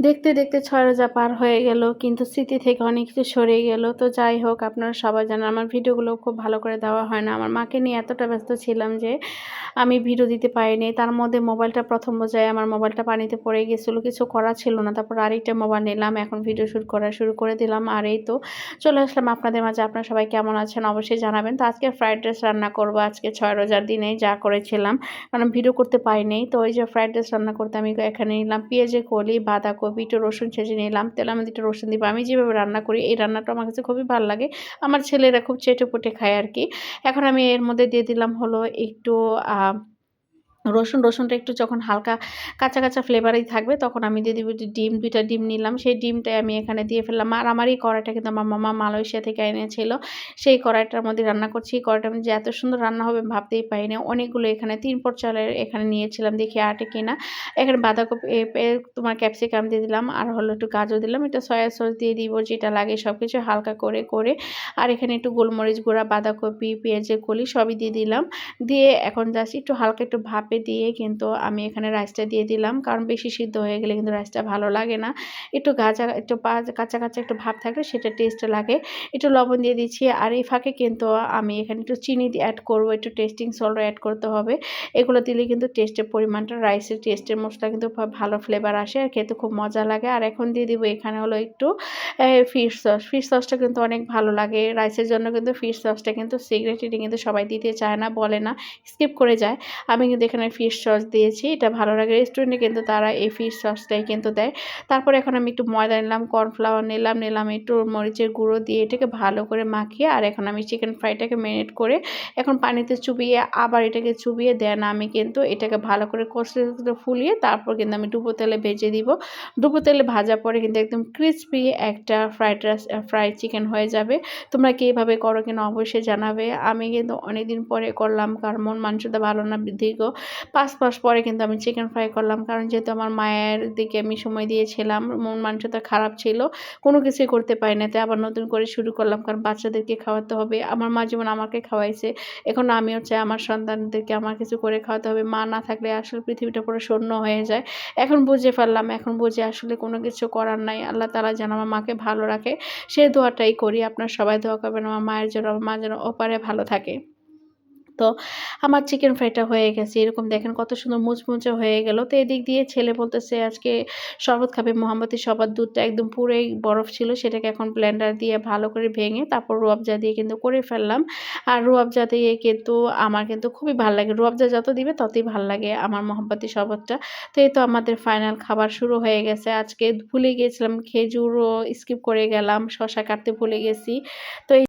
দেখতে, দেখতে ৬ রোজা পার হয়ে গেল। কিন্তু স্মৃতি থেকে অনেক কিছু সরে গেল। তো যাই হোক আপনারা সবাই জানেন আমার ভিডিওগুলো খুব ভালো করে দেওয়া হয় না। আমার মাকে নিয়ে এতটা ব্যস্ত ছিলাম যে আমি ভিডিও দিতে পারিনি। তার মধ্যে মোবাইলটা ১ম পর্যায়ে আমার মোবাইলটা পানিতে পড়ে গেছিল। কিছু করার ছিল না। তারপর আরেকটা মোবাইল নিলাম। এখন ভিডিও শুট করা শুরু করে দিলাম। আর এই তো চলে আসলাম আপনাদের মাঝে। আপনারা সবাই কেমন আছেন অবশ্যই জানাবেন। তো আজকে ফ্রাইড রাইস রান্না করব। আজকে ৬ রোজার দিনে যা করেছিলাম। কারণ ভিডিও করতে পারিনি। তো ওই যে ফ্রাইড রাইস রান্না করতে আমি এখানে নিলাম পেঁয়াজের কলি, বাঁধাকপি, একটু রসুন ছেঁচে নিলাম। তেলের মধ্যে একটু রসুন দিব। আমি যেভাবে রান্না করি এই রান্নাটা আমার কাছে খুবই ভাল লাগে। আমার ছেলেরা খুব চেটেপুটে খায় আরকি। এখন আমি এর মধ্যে দিয়ে দিলাম হলো একটু আ রসুনটা একটু যখন হালকা কাঁচা, কাঁচা ফ্লেভারেই থাকবে তখন আমি দিয়ে দিব একটু ডিম, ২ টা ডিম নিলাম। সেই ডিমটাই আমি এখানে দিয়ে ফেললাম। আর আমার এই কড়াইটা কিন্তু আমার মামা মালয়েশিয়া থেকে এনেছিল। সেই কড়াইটার মধ্যে রান্না করছি। এই কড়াইটার মধ্যে যে এত সুন্দর রান্না হবে ভাবতেই পারিনি। অনেকগুলো এখানে ৩ পট চালের এখানে নিয়েছিলাম দেখি আটে কিনা। এখানে বাঁধাকপি তোমার ক্যাপসিকাম দিয়ে দিলাম। আর হলো একটু গাজর দিলাম। একটু সয়া সস দিয়ে দিব যেটা লাগে সবকিছু হালকা করে আর এখানে একটু গোলমরিচ গুঁড়া, বাঁধাকপি, পেঁয়াজের কলি সবই দিয়ে দিলাম। দিয়ে এখন জাস্ট একটু হালকা একটু ভাপে দিয়ে কিন্তু আমি এখানে রাইসটা দিয়ে দিলাম। কারণ বেশি সিদ্ধ হয়ে গেলে কিন্তু রাইসটা ভালো লাগে না। একটু একটু কাঁচা, কাঁচা একটু ভাব থাকলে সেটা টেস্ট লাগে। একটু লবণ দিয়ে দিচ্ছি। আর এই ফাঁকে কিন্তু আমি এখানে একটু চিনি এড করব। একটু টেস্টিং সল্টও এড করতে হবে। এগুলো দিলে কিন্তু টেস্টের পরিমাণটা রাইসের টেস্টের মসলা কিন্তু ভালো ফ্লেভার আসে আর খেতে খুব মজা লাগে। আর এখন দিয়ে দিব এখানে হলো একটু ফিশ সস। ফিশ সসটা কিন্তু অনেক ভালো লাগে। রাইসের জন্য কিন্তু ফিশ সসটা কিন্তু সিক্রেট এটা কিন্তু সবাই দিতে চায় না, বলে না, স্কিপ করে যায়। আমি কিন্তু এখানে ফিশ সস দিয়েছি। এটা ভালো লাগে। রেস্টুরেন্টে কিন্তু তারা এই ফিশ সসটাই কিন্তু দেয়। তারপরে এখন আমি একটু ময়দা নিলাম, কর্নফ্লাওয়ার নিলাম একটু মরিচের গুঁড়ো দিয়ে এটাকে ভালো করে মাখিয়ে আর এখন আমি চিকেন ফ্রাইটাকে মেরিনেট করে এখন পানিতে চুবিয়ে আবার এটাকে চুবিয়ে দেন আমি কিন্তু এটাকে ভালো করে কষে ফুলিয়ে তারপর কিন্তু আমি ডুবো তেলে ভেজে দিব। ডুবো তেলে ভাজার পরে কিন্তু একদম ক্রিসপি একটা ফ্রাইড চিকেন হয়ে যাবে। তোমরা কি এভাবে করো কিনা অবশ্যই জানাবে। আমি কিন্তু অনেকদিন পরে করলাম কারণ মন মানসিকতা ভালো না দীর্ঘ ৫ মাস পরে কিন্তু আমি চিকেন ফ্রাই করলাম। কারণ যেহেতু আমার মায়ের দিকে আমি সময় দিয়েছিলাম, মন মানসিকতা খারাপ ছিল। কোনো কিছুই করতে পারি না। তাই আবার নতুন করে শুরু করলাম কারণ বাচ্চাদেরকে খাওয়াতে হবে। আমার মা যেমন আমাকে খাওয়াইছে, এখন আমিও চাই আমার সন্তানদেরকে আমার কিছু করে খাওয়াতে হবে। মা না থাকলে আসলে পৃথিবীটা পুরো শূন্য হয়ে যায়। এখন বুঝে ফেললাম, এখন বুঝি আসলে কোনো কিছু করার নাই। আল্লাহ তাআলা যেন আমার মাকে ভালো রাখে। সেই দোয়াটাই করি। আপনারা সবাই দোয়া করবেন আমার মায়ের জন্য, আমার মা যেন অপারে ভালো থাকে। তো আমার চিকেন ফ্রাইটা হয়ে গেছে। এরকম দেখেন কত সুন্দর মুচমুচে হয়ে গেল। তো এদিক দিয়ে ছেলে বলতেছে আজকে শরবত খাবে। মোহাম্মতি শরবত, দুধটা একদম পুরাই বরফ ছিল। সেটাকে এখন ব্লেন্ডার দিয়ে ভালো করে ভেঙে তারপর রুয়াবজা দিয়ে কিন্তু করে ফেললাম। আর রুয়াবজা দিয়ে কিন্তু আমার কিন্তু খুবই ভাল লাগে। রুয়াবজা যত দিবে ততই ভাল লাগে আমার মোহাম্মতি শরবতটা। তো এই তো আমাদের ফাইনাল খাবার শুরু হয়ে গেছে। আজকে ভুলে গিয়েছিলাম খেজুরও স্কিপ করে গেলাম। শসা কাটতে ভুলে গেছি। তো এই